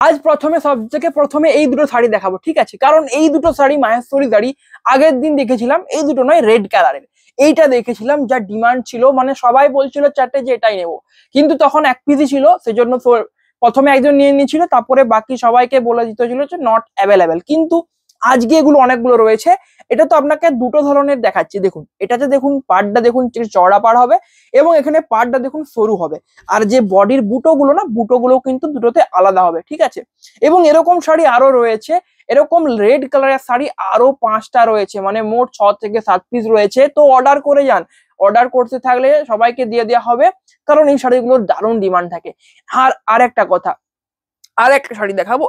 আজ প্রথমে এই দুটো শাড়ি দেখাবো, ঠিক আছে? কারণ এই দুটো শাড়ি মাহেশ্বরী শাড়ি আগের দিন দেখেছিলাম, এই দুটো নয়, রেড কালারের এইটা দেখেছিলাম, যা ডিমান্ড ছিল, মানে সবাই বলছিল চারটে যে এটাই নেবো, কিন্তু তখন এক পিসই ছিল, সেজন্য প্রথমে একজন নিয়ে নিয়েছিল, তারপরে বাকি সবাইকে বলে দিতে হয়েছিল যে নট অ্যাভেলেবেল। কিন্তু আজকে এগুলো অনেকগুলো রয়েছে। এটা তো আপনাকে দুটো ধরনের দেখাচ্ছি, দেখুন এটাতে দেখুন পাড়টা দেখুন চওড়া পাড় হবে এবং এখানে পাড়টা দেখুন সরু হবে, আর যে বডির বুটোগুলো না, বুটোগুলো কিন্তু দুটোতে আলাদা হবে, ঠিক আছে? এবং এরকম শাড়ি আরো রয়েছে, এরকম রেড কালারের শাড়ি আরো 5টা রয়েছে, মানে মোট 6 থেকে 7 পিস রয়েছে। তো অর্ডার করে যান, অর্ডার করতে থাকলে সবাইকে দিয়ে দেওয়া হবে, কারণ এই শাড়িগুলোর দারুণ ডিমান্ড থাকে। আর একটা কথা, আর একটা শাড়ি দেখাবো,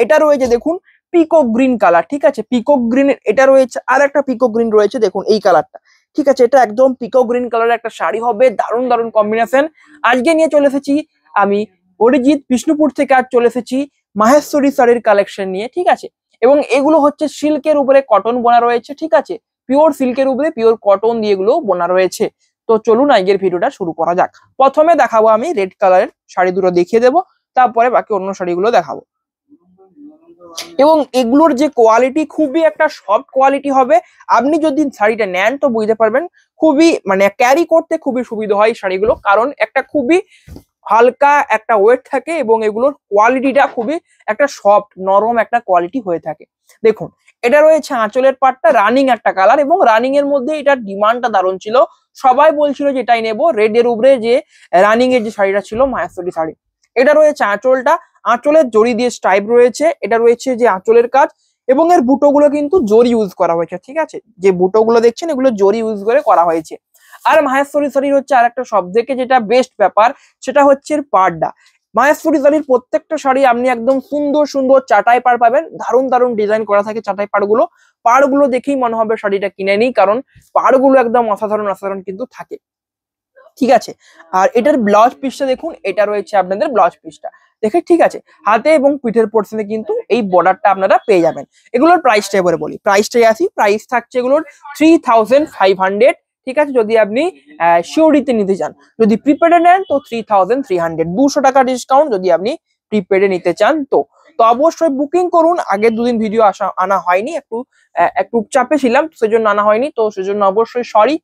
এটা রয়েছে দেখুন পিকক গ্রিন কালার, ঠিক আছে? পিকক গ্রিন এটা রয়েছে, আর একটা পিকক গ্রিন রয়েছে দেখুন এই কালারটা, ঠিক আছে? এটা একদম পিকক গ্রিন কালারের একটা শাড়ি হবে, দারুণ দারুণ কম্বিনেশন। আজকে নিয়ে চলে এসেছি আমি অরিজিৎ বিষ্ণুপুর থেকে, আজ চলে এসেছি মাহেশ্বরী শাড়ির কালেকশন নিয়ে, ঠিক আছে? এবং এগুলো হচ্ছে সিল্কের উপরে কটন বোনা রয়েছে, ঠিক আছে? পিওর সিল্কের উপরে পিওর কটন দিয়ে এগুলো বোনা রয়েছে। তো চলুন আজকের ভিডিওটা শুরু করা যাক। প্রথমে দেখাবো আমি রেড কালারের শাড়ি দুটো দেখিয়ে দেবো, তারপরে বাকি অন্য শাড়িগুলো দেখাবো। এবং এগুলোর যে কোয়ালিটি, খুবই একটা সফট কোয়ালিটি হবে। আপনি যদি শাড়িটা নেন তো বুঝতে পারবেন, খুবই মানে ক্যারি করতে খুবই সুবিধা হয় শাড়িগুলো, কারণ একটা খুবই হালকা একটা ওয়েট থাকে এবং এগুলোর কোয়ালিটিটা খুবই একটা সফট নরম একটা কোয়ালিটি হয়ে থাকে। দেখুন এটা রয়েছে আঁচলের পাটটা রানিং একটা কালার, এবং রানিং এর মধ্যে এটার ডিমান্ডটা দারুণ ছিল, সবাই বলছিল যে এটাই নেবো। রেড এর উপরে যে রানিং এর যে শাড়িটা ছিল মাহেশ্বরী শাড়ি, এটা রয়েছে আঁচলটা, আঁচলের জড়ি দিয়ে স্টাইপ রয়েছে, এটা রয়েছে যে আঁচলের কাজ, এবং এর বুটোগুলো কিন্তু জরি ইউজ করা হয়েছে, ঠিক আছে? যে বুটোগুলো দেখছেন এগুলো জরি ইউজ করে করা হয়েছে। আর মাহেশ্বরী শাড়ির হচ্ছে আর একটা সব থেকে যেটা বেস্ট ব্যাপার, সেটা হচ্ছে পাড়টা। মাহেশ্বরী শাড়ির প্রত্যেকটা শাড়ি আপনি একদম সুন্দর সুন্দর চাটাই পাড় পাবেন, দারুণ দারুণ ডিজাইন করা থাকে চাটাই পাড়গুলো। পাড়গুলো দেখেই মনে হবে শাড়িটা কিনে নিই, কারণ পাড়গুলো একদম অসাধারণ অসাধারণ কিন্তু থাকে, ঠিক আছে? আর এটার ব্লাউজ পিসটা দেখুন, এটা রয়েছে আপনাদের ব্লাউজ পিসটা দেখে, ঠিক আছে? হাতে এবং পিঠের পোর্শনে কিন্তু এই বর্ডারটা আপনারা পেয়ে যাবেন। এগুলোর প্রাইসটা এবারে বলি, প্রাইসটাই আসি। প্রাইস থাকছে এগুলোর 3500, ঠিক আছে? যদি আপনি সিওরিতে নিতে চান, যদি প্রিপেডে নেন তো 3300, 200 টাকা ডিসকাউন্ট যদি আপনি প্রিপেডে নিতে চান। তো অবশ্যই বুকিং করুন। আগের দুদিন ভিডিও আনা হয়নি, একটু চাপে ছিলাম, সেজন্য আনা হয়নি, তো সেজন্য অবশ্যই সরি।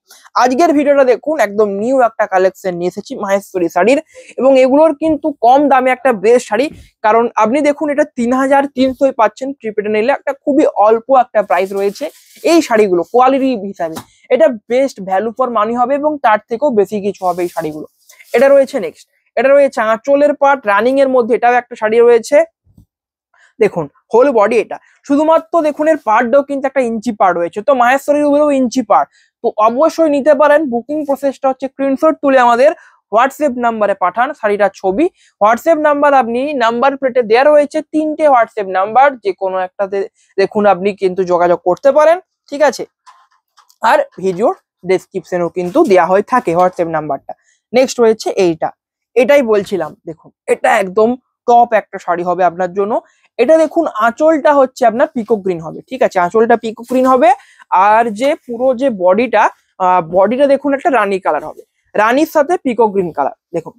আজকের ভিডিওটা দেখুন, একদম নিউ একটা কালেকশন নিয়ে এসেছি মাহেশ্বরী শাড়ির, এবং এগুলোর কিন্তু কম দামে একটা বেস্ট শাড়ি। কারণ আপনি দেখুন এটা 3300 পাচ্ছেন প্রিপেডে নিলে, একটা খুবই অল্প একটা প্রাইস রয়েছে এই শাড়িগুলো কোয়ালিটি হিসাবে। এটা বেস্ট ভ্যালু ফর মানি হবে, এবং তার থেকেও বেশি কিছু হবে এই শাড়িগুলো। এটা রয়েছে নেক্সট, এটা রয়েছে আঁচলের পাট রানিং এর মধ্যে, এটাও একটা শাড়ি রয়েছে দেখুন, হোল বডি। এটা শুধুমাত্র দেখুন এর পার্টটাও কিন্তু একটা ইঞ্চি পার্ট রয়েছে, তো মাহেশ্বরীর উপরেও ইঞ্চি পার্ট। তো অবশ্যই নিতে পারেন। বুকিং প্রসেসটা হচ্ছে স্ক্রিনশট তুলে আমাদের হোয়াটসঅ্যাপ নাম্বারে পাঠান শাড়িটার ছবি। হোয়াটসঅ্যাপ নাম্বার আপনি নাম্বার প্লেটে দেওয়া রয়েছে, 3টে হোয়াটসঅ্যাপ নাম্বার, যে কোনো একটাতে দেখুন আপনি কিন্তু যোগাযোগ করতে পারেন, ঠিক আছে? আর ভিডিওর ডেসক্রিপশনেও কিন্তু দেওয়া হয়ে থাকে হোয়াটসঅ্যাপ নাম্বারটা। নেক্সট রয়েছে এটাই বলছিলাম, দেখুন এটা একদম টপ একটা শাড়ি হবে আপনার জন্য। এটা দেখুন আঁচলটা হচ্ছে আপনার পিকক গ্রিন হবে, ঠিক আছে? আঁচলটা পিকক গ্রিন হবে, আর যে পুরো যে বডিটা দেখুন একটা রানী কালার হবে, রানীর সাথে পিকক গ্রিন কালার। দেখুন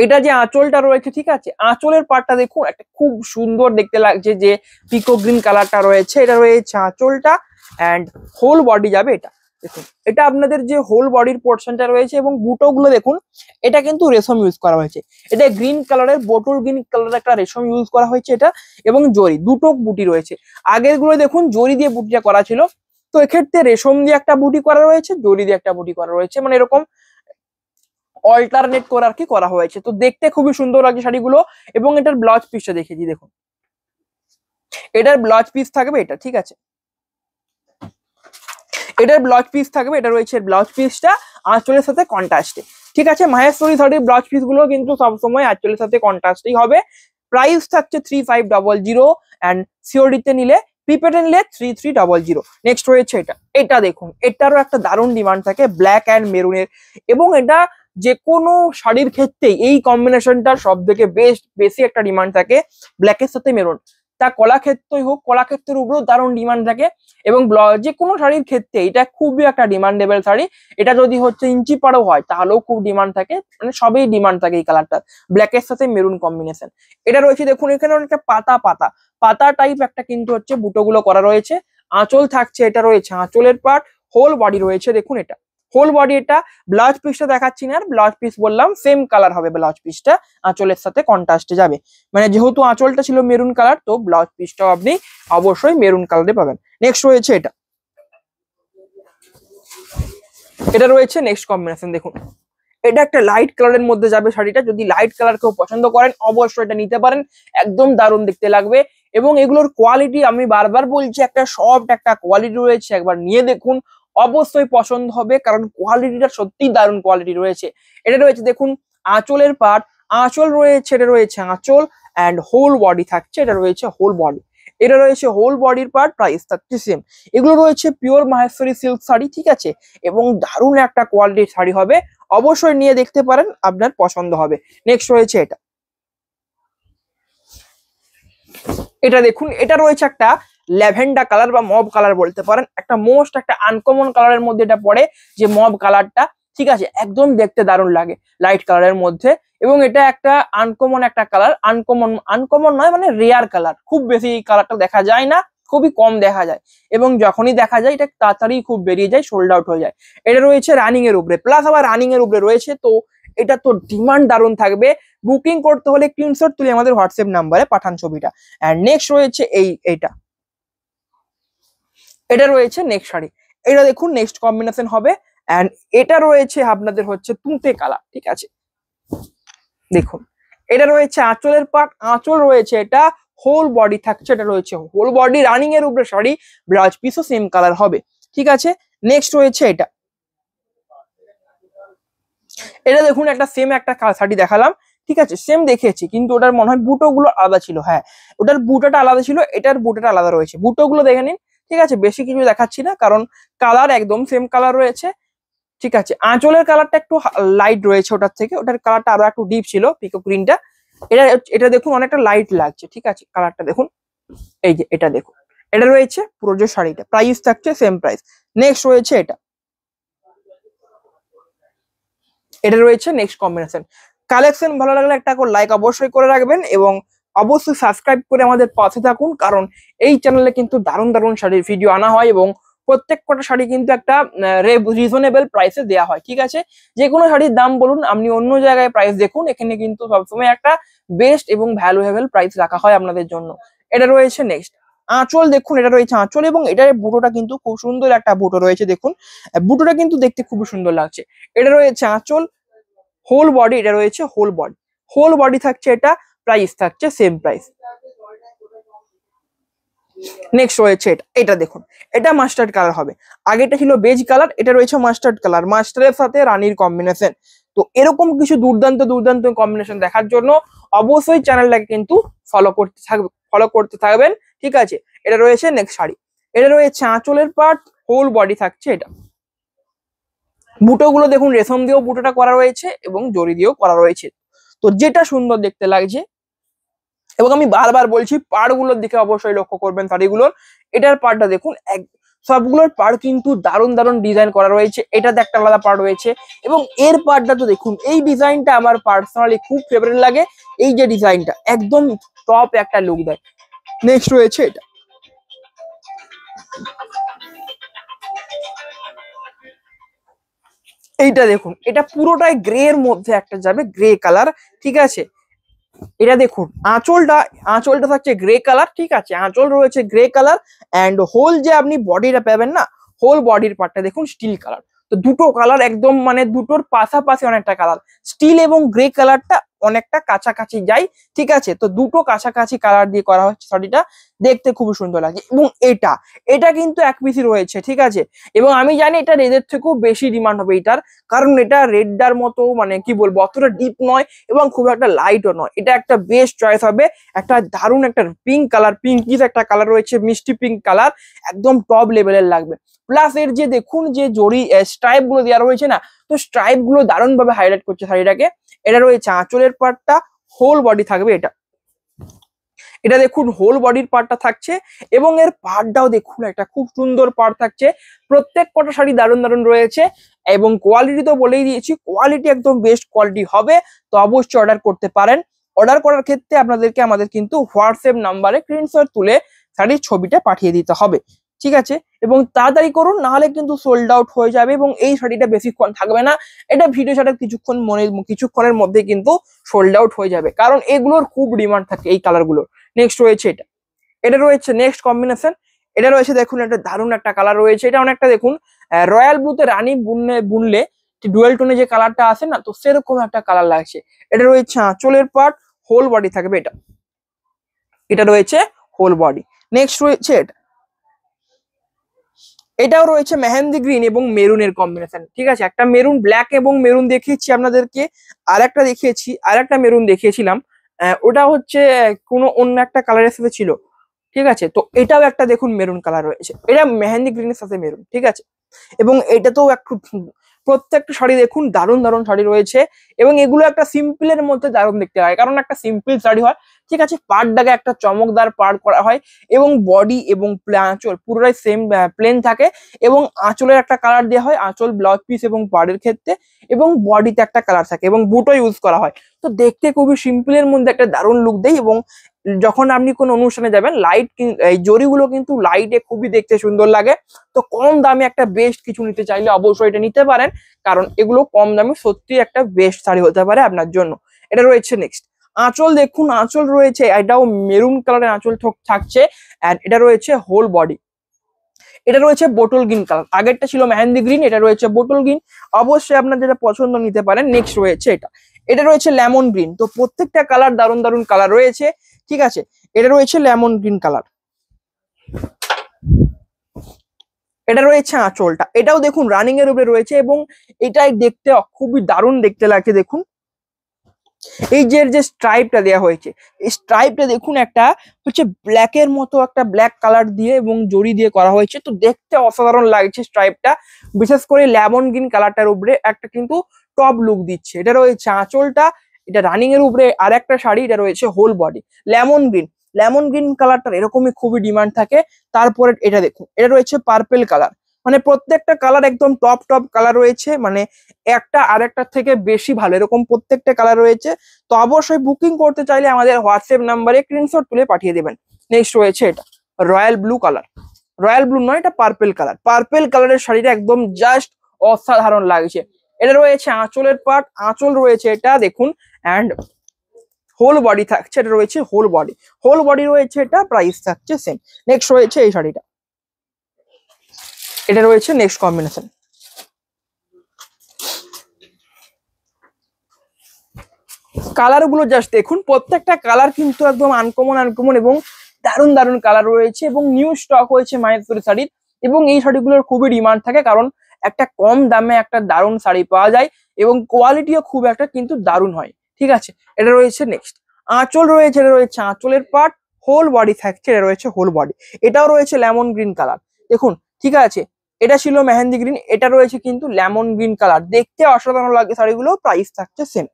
এটা যে আঁচলটা রয়েছে, ঠিক আছে? আঁচলের পাটটা দেখুন একটা খুব সুন্দর দেখতে লাগছে, যে পিকক গ্রিন কালারটা রয়েছে, এটা রয়েছে আঁচলটা, অ্যান্ড হোল বডি যাবে এটা। দেখুন এটা আপনাদের যে হোল বডির পোর্শনটা রয়েছে, এবং বুটোগুলো দেখুন এটা কিন্তু রেশম ইউজ করা হয়েছে, এটা গ্রিন কালারের বোটল গ্রিন কালারের একটা রেশম ইউজ করা হয়েছে এটা, এবং জরি দুটো বুটি রয়েছে। আগের গুলো দেখুন জরি দিয়ে বুটিটা করা ছিল, তো এক্ষেত্রে রেশম দিয়ে একটা বুটি করা রয়েছে, জরি দিয়ে একটা বুটি করা রয়েছে, মানে এরকম অল্টারনেট করে আর কি করা হয়েছে। তো দেখতে খুবই সুন্দর লাগছে শাড়িগুলো। এবং এটার ব্লাউজ পিসটা দেখেছি, দেখুন এটার ব্লাউজ পিস থাকবে এটা, ঠিক আছে? এটার ব্লাউজ পিস থাকবে, এটা রয়েছে ব্লাউজ পিসটা আঁচলের সাথে কন্ট্রাস্টে, ঠিক আছে? মাহেশ্বরী শাড়ির ব্লাউজ পিস গুলো কিন্তু সবসময় আঁচলের সাথে কন্ট্রাস্টেই হবে। প্রাইস থাকছে 3500, অ্যান্ড সিওরিতে নিলে প্রিপেডে নিলে 3300। নেক্সট রয়েছে এটা দেখুন, এটারও একটা দারুণ ডিমান্ড থাকে ব্ল্যাক অ্যান্ড মেরুনের, এবং এটা যে কোনো শাড়ির ক্ষেত্রেই এই কম্বিনেশনটার সব থেকে বেশি একটা ডিমান্ড থাকে, ব্ল্যাকের সাথে মেরুন। তা কলাক্ষেত্রই হোক, কলাক্ষেত্রের উপরেও দারুণ ডিমান্ড থাকে। এবং যে কোনো শাড়ির ক্ষেত্রে এটা খুবই একটা ডিমান্ডেবল শাড়ি। এটা যদি হচ্ছে ইঞ্চি পাড়ও হয় তাহলেও খুব ডিমান্ড থাকে, মানে সবই ডিমান্ড থাকে এই কালারটা, ব্ল্যাকের সাথে মেরুন কম্বিনেশন। এটা রয়েছে দেখুন এখানে অনেকটা পাতা পাতা পাতা টাইপ একটা কিন্তু হচ্ছে বুটোগুলো করা রয়েছে। আঁচল থাকছে, এটা রয়েছে আঁচলের পার্ট, হোল বডি রয়েছে দেখুন এটা হোল বডি। এটা ব্লাউজ পিসটা দেখাচ্ছি না, আর ব্লাউজ পিস বললাম সেম কালার হবে ব্লাউজ পিসটা, আঁচলের সাথে কন্ট্রাস্টে যাবে। মানে যেহেতু আঁচলটা ছিল মেরুন কালার, তো ব্লাউজ পিসটাও আপনি অবশ্যই মেরুন কালারে পাবেন। নেক্সট রয়েছে এটা, এটা রয়েছে নেক্সট কম্বিনেশন দেখুন। এটা একটা লাইট কালারের মধ্যে যাবে শাড়িটা, যদি লাইট কালার কেউ পছন্দ করেন অবশ্যই এটা নিতে পারেন, একদম দারুণ দেখতে লাগবে। এবং এগুলোর কোয়ালিটি আমি বারবার বলছি, একটা সফট একটা কোয়ালিটি রয়েছে, একবার নিয়ে দেখুন অবশ্যই পছন্দ হবে, কারণ কোয়ালিটিটা সত্যি দারুণ কোয়ালিটি রয়েছে। এটা রয়েছে দেখুন আঁচলের পার্ট, আঁচল রয়েছে, এটা রয়েছে আঁচল অ্যান্ড হোল বডি থাকছে, এটা রয়েছে হোল বডি, এটা রয়েছে হোল বডির পার্ট, প্রাইস থাকছে সেম। এগুলো রয়েছে পিওর মাহেশ্বরী সিল্ক শাড়ি, ঠিক আছে, এবং দারুণ একটা কোয়ালিটির শাড়ি হবে, অবশ্যই নিয়ে দেখতে পারেন, আপনার পছন্দ হবে। নেক্সট রয়েছে এটা, এটা দেখুন এটা রয়েছে একটা ল্যাভেন্ডার কালার বা মব কালার বলতে পারেন, একটা মোস্ট একটা আনকমন কালারের মধ্যে এটা পড়ে, যে মব কালারটা, ঠিক আছে, একদম দেখতে দারুণ লাগে লাইট কালারের মধ্যে। এবং এটা একটা আনকমন একটা কালার, আনকমন আনকমন নয় মানে রেয়ার কালার, খুব বেশি এই কালারটা দেখা যায় না, খুবই কম দেখা যায়, এবং যখনই দেখা যায় এটা তাড়াতাড়ি খুব বেরিয়ে যায়, সোল্ড আউট হয়ে যায়। এটা রয়েছে রানিং এর উপরে, প্লাস আবার রানিং এর উপরে রয়েছে, তো এটা তো ডিমান্ড দারুণ থাকবে। বুকিং করতে হলে স্ক্রিনশট তুলে আমাদের হোয়াটসঅ্যাপ নাম্বারে পাঠান ছবিটা। এন্ড নেক্সট রয়েছে এইটা, এটা রয়েছে নেক্সট শাড়ি, এটা দেখুন নেক্সট কম্বিনেশন হবে। এন্ড এটা রয়েছে আপনাদের হচ্ছে তুঁতে কালার, ঠিক আছে, দেখুন এটা রয়েছে আঁচলের পাট, আঁচল রয়েছে, এটা হোল বডি থাকছে, এটা রয়েছে হোল বডি রানিং এর উপরে শাড়ি, ব্লাউজ পিসও সেম কালার হবে, ঠিক আছে। নেক্সট রয়েছে এটা, এটা দেখুন একটা সেম একটা শাড়ি দেখালাম, ঠিক আছে, সেম দেখেছি, কিন্তু ওটার মনে হয় বুটো গুলো আলাদা ছিল, হ্যাঁ ওটার বুটাটা আলাদা ছিল, এটার বুটাটা আলাদা রয়েছে, বুটো গুলো দেখে নিন, ঠিক আছে, বেশি কিছু দেখাচ্ছি না, কারণ কালার একদম সেম কালার রয়েছে, ঠিক আছে। আঁচলের কালারটা একটু লাইট রয়েছে ওটার থেকে, ওটার কালারটা আরো একটু ডিপ ছিল পিকক গ্রিনটা, এটা এটা দেখুন অনেকটা লাইট লাগছে, ঠিক আছে, কালারটা দেখুন, এই যে এটা দেখুন, এটা রয়েছে পুরো যে শাড়িটা, প্রাইস থাকছে সেম প্রাইস। নেক্সট রয়েছে এটা, এটা রয়েছে নেক্সট কম্বিনেশন। কালেকশন ভালো লাগলে একটা করে লাইক অবশ্যই করে রাখবেন, এবং অবশ্যই সাবস্ক্রাইব করে আমাদের পাশে থাকুন, কারণ এই চ্যানেলে কিন্তু দারুণ দারুণ শাড়ির ভিডিও আনা হয়, এবং প্রত্যেক কটা শাড়ি কিন্তু একটা রিজনেবল প্রাইসে দেওয়া হয়, ঠিক আছে। যে কোনো শাড়ির দাম বলুন, আপনি অন্য জায়গায় প্রাইস দেখুন, এখানে কিন্তু সবসময় একটা বেস্ট এবং ভ্যালুয়েবল প্রাইস রাখা হয় আপনাদের জন্য। এটা রয়েছে নেক্সট আঁচল, দেখুন এটা রয়েছে আঁচল, এবং এটার বুটোটা কিন্তু খুব সুন্দর একটা বুটো রয়েছে, দেখুন বুটোটা কিন্তু দেখতে খুবই সুন্দর লাগছে। এটা রয়েছে আঁচল, হোল বডি, এটা রয়েছে হোল বডি, হোল বডি থাকছে, এটা প্রাইস থাকছে সেম প্রাইস। নেক্সট রয়েছে এটা, এটা দেখুন এটা মাস্টার্ড কালার হবে, আগেটা ছিল বেজ কালার, এটা রয়েছে মাস্টার্ড কালার, মাস্টারের সাথে রানীর কম্বিনেশন। তো এরকম কিছু দুর্দান্ত দুর্দান্ত কম্বিনেশন দেখার জন্য অবশ্যই চ্যানেলটাকে কিন্তু ফলো করতে থাকবেন, ঠিক আছে। এটা রয়েছে নেক্সট শাড়ি, এটা রয়েছে আঁচলের পার্ট, হোল বডি থাকছে, এটা বুটো গুলো দেখুন রেশম দিয়েও বুটোটা করা রয়েছে এবং জরি দিয়েও করা রয়েছে, তো যেটা সুন্দর দেখতে লাগছে। এবং আমি বারবার বলছি পাড় গুলোর দিকে অবশ্যই লক্ষ্য করবেন শাড়িগুলোর, এটার পাড়টা দেখুন সবগুলোর পাড় কিন্তু দারুণ দারুণ ডিজাইন করা রয়েছে, এটাতে একটা আলাদা পাড় রয়েছে, এবং এর পাড়টা তো দেখুন, এই ডিজাইনটা আমার পার্সোনালি খুব ফেভারিট লাগে, এই যে ডিজাইনটা একদম টপ একটা লুক দেয়। নেক্সট রয়েছে এটা, এইটা দেখুন এটা পুরোটাই গ্রে এর মধ্যে একটা যাবে, গ্রে কালার, ঠিক আছে। এটা দেখুন আঁচলটা থাকছে গ্রে কালার, ঠিক আছে, আঁচল রয়েছে গ্রে কালার, অ্যান্ড হোল যে আপনি বডিটা পাবেন না, হোল বডির পার্টটা দেখুন স্টিল কালার। তো দুটো কালার একদম মানে দুটোর পাশাপাশি অনেকটা কালার, স্টিল এবং গ্রে কালারটা অনেকটা কাছাকাছি যায়, ঠিক আছে। তো দুটো কাছাকাছি কালার দিয়ে করা হচ্ছে শাড়িটা, দেখতে খুবই সুন্দর লাগে। এবং এটা এটা কিন্তু এক পিসি রয়েছে, ঠিক আছে, এবং আমি জানি এটা রেডের থেকেও বেশি ডিমান্ড হবে এটার, কারণ এটা রেডটার মতো মানে কি বলবো অতটা ডিপ নয় এবং খুব একটা লাইটও নয়, এটা একটা বেস্ট চয়েস হবে। একটা দারুণ একটা পিঙ্ক কালার, পিঙ্কিস একটা কালার রয়েছে, মিষ্টি পিঙ্ক কালার, একদম টপ লেভেলের লাগবে। প্লাস এর যে দেখুন যে জরি স্ট্রাইপ গুলো দেওয়া রয়েছে না, তো স্ট্রাইপ গুলো দারুণ ভাবে হাইলাইট করছে শাড়িটাকে। এটা রয়েছে আঁচলের পার্টটা, হোল বডি থাকবে এটা, এটা দেখুন হোল বডির পার্টটা থাকছে এবং এর পার্টটাও দেখুন একটা খুব সুন্দর পার্ট থাকছে। প্রত্যেক কটা শাড়ি দারুণ দারুণ রয়েছে এবং কোয়ালিটি তো বলেই দিয়েছি, কোয়ালিটি একদম বেস্ট কোয়ালিটি হবে। তো অবশ্যই অর্ডার করতে পারেন। অর্ডার করার ক্ষেত্রে আপনাদেরকে আমাদের কিন্তু হোয়াটসঅ্যাপ নাম্বারে স্ক্রিনশট তুলে শাড়ির ছবিটা পাঠিয়ে দিতে হবে, ঠিক আছে? এবং তাড়াতাড়ি করুন, নাহলে কিন্তু সোল্ড আউট হয়ে যাবে এবং এই শাড়িটা বেশিক্ষণ থাকবে না। এটা ভিডিও ছাড়া কিছুক্ষণের মধ্যে কিন্তু সোল্ড আউট হয়ে যাবে, কারণ এগুলোর খুব ডিমান্ড থাকে এই কালারগুলোর। নেক্সট রয়েছে এটা, এটা রয়েছে নেক্সট কম্বিনেশন। এটা রয়েছে দেখুন একটা দারুণ একটা কালার রয়েছে। এটা অনেকটা দেখুন রয়্যাল ব্লুতে রানী বুনলে ডুয়েল টোনে যে কালারটা আসে না, তো সেরকম একটা কালার লাগছে। এটা রয়েছে আঁচলের পার্ট, হোল বডি থাকবে এটা। এটা রয়েছে হোল বডি। নেক্সট রয়েছে এটা, এটাও রয়েছে মেহেন্দি গ্রিন এবং মেরুনের কম্বিনেশন, ঠিক আছে? একটা মেরুন ব্ল্যাক এবং মেরুন দেখিয়েছি আপনাদেরকে, আর একটা দেখিয়েছি, আর একটা মেরুন দেখিয়েছিলাম, ওটা হচ্ছে কোনো অন্য একটা কালারের সাথে ছিল, ঠিক আছে? তো এটাও একটা দেখুন মেরুন কালার রয়েছে, এটা মেহেন্দি গ্রিনের সাথে মেরুন, ঠিক আছে? এবং এটাতেও একটু প্রত্যেকটা শাড়ি দেখুন দারুণ দারুণ শাড়ি রয়েছে এবং এগুলো একটা সিম্পলের মধ্যে দারুণ দেখতে হয়, কারণ একটা সিম্পল শাড়ি হয়, ঠিক আছে? পাড়টাকে একটা চমকদার পাড় করা হয় এবং বডি এবং আঁচল পুরোটাই সেম প্লেন থাকে এবং আঁচলের একটা কালার দেওয়া হয়, আঁচল ব্লাউজ পিস এবং পাড়ের ক্ষেত্রে, এবং বডিতে একটা কালার থাকে এবং বুটো ইউজ করা হয়। তো দেখতে খুবই সিম্পলের মধ্যে একটা দারুণ লুক দেয় এবং যখন আপনি কোনো অনুষ্ঠানে যাবেন লাইট, এই জরিগুলো কিন্তু লাইটে খুবই দেখতে সুন্দর লাগে। তো কম দামে একটা বেস্ট কিছু নিতে চাইলে অবশ্যই এটা নিতে পারেন, কারণ এগুলো কম দামে সত্যি একটা বেস্ট শাড়ি হতে পারে আপনার জন্য। এটা রয়েছে নেক্সট আঁচল, দেখুন আঁচল রয়েছে, এটাও মেরুন কালারের আঁচল থাকছে, আর এটা রয়েছে হোল বডি। এটা রয়েছে বোটল গ্রিন কালার, আগেরটা ছিল মেহেন্দি গ্রিন, এটা রয়েছে বোটল গ্রিন। অবশ্যই আপনার যেটা পছন্দ নিতে পারেন। নেক্সট রয়েছে এটা, এটা রয়েছে লেমন গ্রিন। তো প্রত্যেকটা কালার দারুণ দারুণ কালার রয়েছে, ঠিক আছে? এটা রয়েছে লেমন গ্রিন কালার। এটা রয়েছে আঁচলটা, এটাও দেখুন রানিং এর উপরে রয়েছে এবং এটাই দেখতে খুবই দারুণ দেখতে লাগছে। দেখুন এই যে স্ট্রাইপটা দেওয়া হয়েছে, এই স্ট্রাইপটা দেখুন একটা হচ্ছে ব্ল্যাকের মতো একটা ব্ল্যাক কালার দিয়ে এবং জড়ি দিয়ে করা হয়েছে, তো দেখতে অসাধারণ লাগছে স্ট্রাইপটা। বিশেষ করে লেমন গ্রিন কালারটার উপরে একটা কিন্তু টপ লুক দিচ্ছে। এটা রয়েছে আঁচলটা, এটা রানিং এর উপরে আর একটা শাড়ি, এটা রয়েছে whole body lemon green. Lemon green কালারটার এরকমই খুবই ডিমান্ড থাকে। তারপরে এটা দেখুন, এটা রয়েছে পার্পেল কালার, মানে প্রত্যেকটা কালার একদম টপ টপ কালার রয়েছে, মানে একটা আরেকটার থেকে বেশি ভালো এরকম প্রত্যেকটা কালার রয়েছে। তো অবশ্যই বুকিং করতে চাইলে আমাদের হোয়াটসঅ্যাপ নাম্বারে স্ক্রিনশট তুলে পাঠিয়ে দেবেন। নেক্সট রয়েছে এটা royal blue colour, royal blue নয়, এটা পার্পেল কালার। পার্পেল কালারের শাড়িটা একদম জাস্ট অসাধারণ লাগছে। এটা রয়েছে আঁচলের পার্ট, আঁচল রয়েছে এটা দেখুন, অ্যান্ড হোল বডি থাকছে, এটা রয়েছে হোল বডি, হোল বডি রয়েছে, এটা প্রাইস থাকছে সেম। নেক্সট রয়েছে এই শাড়িটা, এটা রয়েছে নেক্সট কম্বিনেশন। কালার গুলো জাস্ট দেখুন, প্রত্যেকটা কালার কিন্তু একদম আনকমন আনকমন এবং দারুণ দারুণ কালার রয়েছে এবং নিউ স্টক হয়েছে মাহেশ্বরী শাড়ির। এবং এই শাড়িগুলোর খুবই ডিমান্ড থাকে, কারণ একটা কম দামে একটা দারুণ শাড়ি পাওয়া যায় এবং কোয়ালিটিও খুব একটা কিন্তু দারুণ হয়, ঠিক আছে? এটা রয়েছে নেক্সট আঁচল রয়েছে, এটা রয়েছে আঁচলের পার্ট, হোল বডি থাকছে, এটা রয়েছে হোল বডি। এটাও রয়েছে লেমন গ্রিন কালার, দেখুন, ঠিক আছে? এটা ছিল মেহেন্দি গ্রিন, এটা রয়েছে কিন্তু লেমন গ্রিন কালার, দেখতে অসাধারণ লাগে শাড়িগুলো, প্রাইস থাকছে সেম।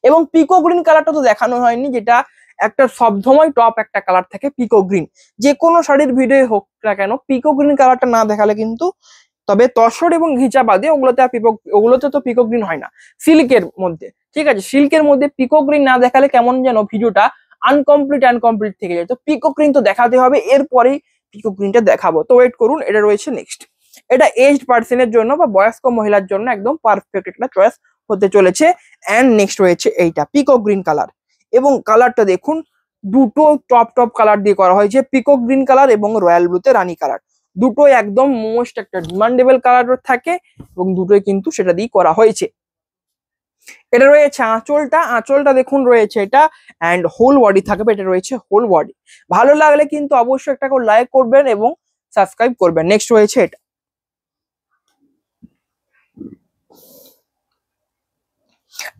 এবং পিকো গ্রিন কালারটা তো দেখানো হয়নি, যেটা একটা সবসময় টপ একটা কালার থাকে পিকো গ্রিন। যে কোনো শাড়ির ভিডিও হোক না কেন পিকো গ্রিন কালারটা না দেখালে কিন্তু, তবে তসর এবং ঘিচা বাদে ওগুলোতে তো পিকো গ্রিন হয় না সিল্কের মধ্যে, ঠিক আছে? সিল্কের মধ্যে পিকো গ্রিন না দেখালে কেমন যেন ভিডিওটা আনকমপ্লিট থেকে যায়। তো পিকো গ্রিন তো দেখাতে হবে, এরপরেই পিকো গ্রিনটা দেখাবো, তো ওয়েট করুন। এটা রয়েছে নেক্সট, এটা এজড পার্সনের জন্য বা বয়স্ক মহিলার জন্য একদম পারফেক্ট একটা চয়েস হতে চলেছে। অ্যান্ড নেক্সট রয়েছে এইটা পিকক গ্রিন কালার, এবং কালারটা দেখুন দুটো টপ টপ কালার দিয়ে করা হয়েছে, পিকক গ্রিন কালার এবং রয়্যাল ব্লুতে রানী কালার, দুটোই একদম মোস্ট একটা ডিমান্ডেবল কালার থাকে এবং দুটোই কিন্তু সেটা দিয়ে করা হয়েছে। এটা রয়েছে আঁচলটা, আঁচলটা দেখুন রয়েছে এটা, অ্যান্ড হোল বডি থাকবে, এটা রয়েছে হোল বডি। ভালো লাগলে কিন্তু অবশ্যই একটা করে লাইক করবেন এবং সাবস্ক্রাইব করবেন। নেক্সট রয়েছে এটা,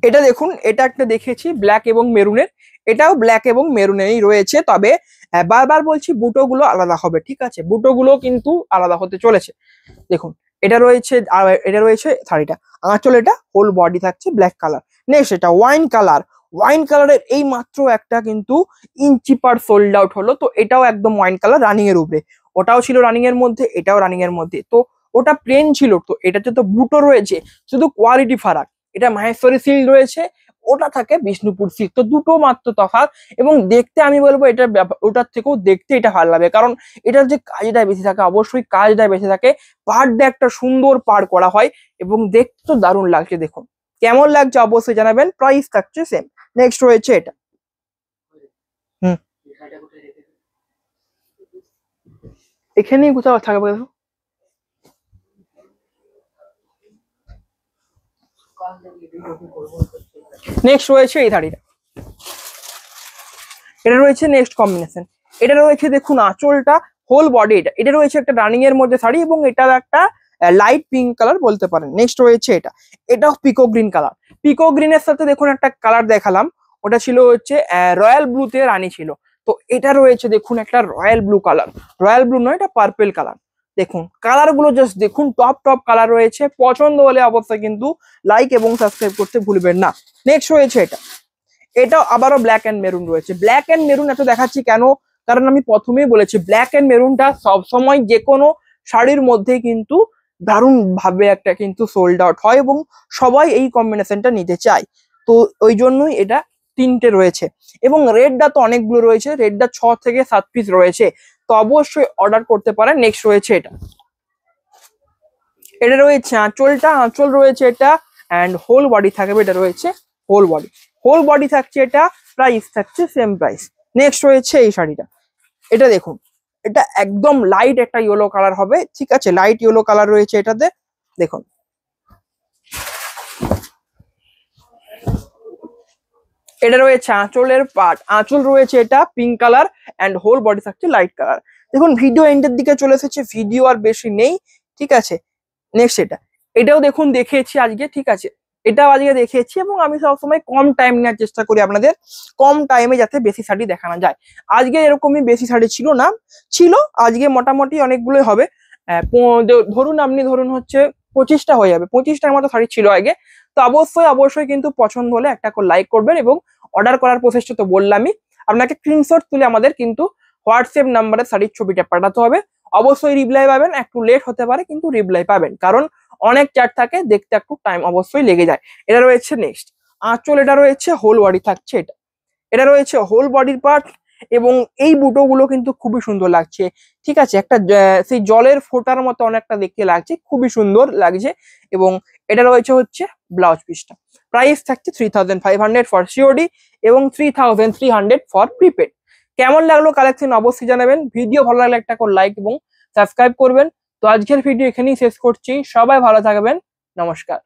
এটা দেখুন, এটা একটা দেখেছি ব্ল্যাক এবং মেরুনের, এটাও ব্ল্যাক এবং মেরুনেরই রয়েছে, তবে বারবার বলছি বুটোগুলো আলাদা হবে, ঠিক আছে? বুটোগুলো কিন্তু আলাদা হতে চলেছে। দেখুন এটা রয়েছে, আর এটা রয়েছে শাড়িটা আঁচল, এটা হোল বডি থাকছে ব্ল্যাক কালার। নেক্সট এটা ওয়াইন কালার, ওয়াইন কালারের এই মাত্র একটা কিন্তু ইঞ্চি পার সোল্ড আউট হলো। তো এটাও একদম ওয়াইন কালার রানিং এর উপরে, ওটাও ছিল রানিং এর মধ্যে, এটাও রানিং এর মধ্যে। তো ওটা প্লেন ছিল, তো এটাতে তো বুটো রয়েছে, শুধু কোয়ালিটি ফারাক। এটা মাহেশ্বরী সিল্ক রয়েছে, ওটা থাকে বিষ্ণুপুর সিল্ক। তো দুটো মাত্র তফাৎ, এবং দেখতে আমি বলবো এটা ওটার থেকেও দেখতে এটা ভালো লাগে, কারণ এটার যে কাজটা বেশি থাকে, অবশ্যই কাজটা বেশি থাকে, পাড়টা একটা সুন্দর পাড় করা হয়, এবং দেখতে তো দারুণ লাগছে। দেখুন কেমন লাগছে অবশ্যই জানাবেন। প্রাইস থাকছে সেম। নেক্সট রয়েছে এটা। হুম, এখানেই কোথাও থাকবে। নেক্সট রয়েছে এই শাড়িটা, এটা রয়েছে নেক্সট কম্বিনেশন। এটা রয়েছে দেখুন আঁচলটা, হোল বডি, এটা রয়েছে একটা রানিং এর মধ্যে শাড়ি, এবং এটাও একটা লাইট পিঙ্ক কালার বলতে পারেন। নেক্সট রয়েছে এটা, এটাও পিকো গ্রিন কালার। পিকো গ্রিনের সাথে দেখুন একটা কালার দেখালাম, ওটা ছিল হচ্ছে রয়্যাল ব্লুতে রানী ছিল। তো এটা রয়েছে দেখুন একটা royal blue colour, royal blue নয়, এটা পার্পেল কালার। দেখুন কালার গুলো জাস্ট দেখুন, টপ টপ কালার রয়েছে। পছন্দ হলে অবশ্যই কিন্তু লাইক এবং সাবস্ক্রাইব করতে ভুলবেন না। নেক্সট রয়েছে এটা, এটা আবারও ব্ল্যাক এন্ড মেরুন রয়েছে। ব্ল্যাক এন্ড মেরুন এত দেখাচ্ছি কেন, কারণ আমি প্রথমেই বলেছি ব্ল্যাক এন্ড মেরুনটা সবসময় যে কোনো শাড়ির মধ্যে কিন্তু দারুণ ভাবে একটা কিন্তু সোল্ড আউট হয়, এবং সবাই এই কম্বিনেশনটা নিতে চায়। তো ওই জন্যই এটা তিনটে রয়েছে, এবং রেডটা তো অনেকগুলো রয়েছে, রেডটা 6 থেকে 7 পিস রয়েছে। তো অবশ্যই অর্ডার করতে পারেন। নেক্সট রয়েছে এটা, এটা রয়েছে আঁচলটা, আঁচল রয়েছে এটা, অ্যান্ড হোল বডি থাকবে, এটা রয়েছে হোল বডি, হোল বডি থাকছে এটা। প্রাইস থাকছে সেম প্রাইস। নেক্সট রয়েছে এই শাড়িটা, এটা দেখুন, এটা একদম লাইট একটা ইয়েলো কালার হবে, ঠিক আছে, লাইট ইয়েলো কালার রয়েছে এটাতে। দেখুন এটা রয়েছে আঁচলের পার্ট, আঁচল রয়েছে এটা pink colour, and whole body থাকছে লাইট কালার। দেখুন ভিডিও এন্ডের দিকে চলে এসেছে, ভিডিও আর বেশি নেই, ঠিক আছে। নেক্সট এটা, এটাও দেখুন দেখিয়েছি আজকে, ঠিক আছে, এটাও আজকে দেখিয়েছি, এবং আমি সবসময় কম টাইম নেওয়ার চেষ্টা করি আপনাদের, কম টাইমে যাতে বেশি শাড়ি দেখানো যায়। আজকে এরকমই বেশি শাড়ি ছিল না, ছিল আজকে মোটামুটি অনেকগুলোই হবে। ধরুন আপনি ধরুন হচ্ছে 25টা হয়ে যাবে, 25টার মতো শাড়ি ছিল আগে। তো অবশ্যই অবশ্যই কিন্তু পছন্দ হলে একটা করে লাইক করবেন, এবং অর্ডার করার প্রসেসটা তো বললামই, আপনাকে স্ক্রিনশট তুলে আমাদের কিন্তু হোয়াটসঅ্যাপ নাম্বারে শাড়ির ছবিটা পাঠাতে হবে। অবশ্যই রিপ্লাই পাবেন, একটু লেট হতে পারে কিন্তু রিপ্লাই পাবেন, কারণ অনেক চ্যাট থাকে, দেখতে একটু টাইম অবশ্যই লেগে যায়। এটা রয়েছে নেক্সট আঁচল, এটা রয়েছে হোল বডি থাকছে এটা, এটা রয়েছে হোল বডির পার্ট, এবং এই বুটোগুলো কিন্তু খুবই সুন্দর লাগছে, ঠিক আছে, একটা সেই জলের ফোঁটার মতো অনেকটা দেখতে লাগছে, খুবই সুন্দর লাগছে। এবং এটা রয়েছে হচ্ছে ব্লাউজ পিসটা। প্রাইস থাকছে 3500 ফর সিওডি, এবং 3300 ফর প্রিপেড। কেমন লাগলো কালেকশন অবশ্যই জানাবেন। ভিডিও ভালো লাগলে একটা করে লাইক এবং সাবস্ক্রাইব করবেন। তো আজকের ভিডিও এখানেই শেষ করছি, সবাই ভালো থাকবেন, নমস্কার।